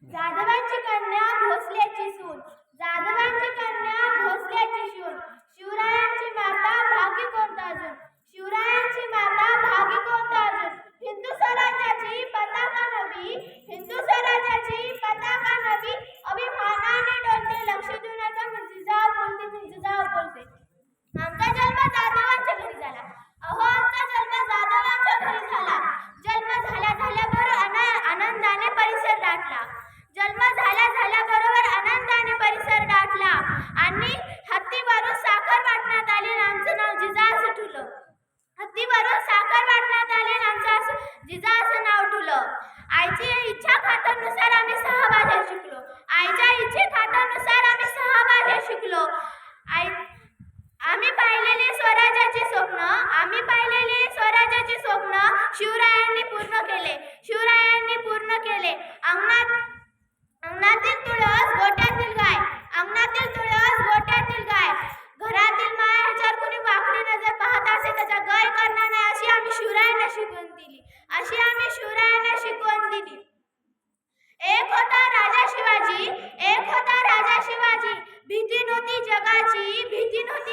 जाधवांची कन्या भोसल्याची सून, जाधवांची कन्या भोसल्याची सून, शिवरायांची माता भागी कोणता अजून, शिवरायांची माता भागी कोणता अजून, हिंदू स्वराज्याची पताका नवी, हिंदू स्वराज्याची पताका नवी, अभिमानाने डोलते, लक्ष देऊ नका मी जिजाऊ बोलते. आमचा जन्म जाधवांच्या घरी झाला, अहो आमचा जन्म जाधवांच्या घरी झाला. जन्म झाल्याबरोबर आनंदाने परिसर दाटला, जन्म झाल्याबरोबर आनंदाने परिसर दाटला आणि हत्तीवरून साखर वाटण्यात आली आणि आमचं नाव जिजा असं ठेवलं. हत्तीवरून साखर वाटण्यात आली आणि आमचं जिजा असं नाव ठेवलं. आईची इच्छा खातरनुसार आम्ही 6 भाषा शिकलो, आईच्या इच्छेखातरनुसार आम्ही 6 भाषा शिकलो. आम्ही पाहिलेली स्वराज्याची स्वप्न शिवरायांनी पूर्ण केले, शिवरायांनी पूर्ण केले. अंगणातील तुळस गोठ्यातील गाय, अंगणातील तुळस गोठ्यातील गाय, घरातील माय ह्याच्यावर कुणी वाकडी नजर पाहत असे त्याचा गय करणार नाही अशी आम्ही शिवरायांना शिकवण दिली, अशी आम्ही शिवरायांना शिकवण दिली. एक होता राजा शिवाजी, एक होता राजा शिवाजी, भीती नव्हती जगाची, भीती नव्हती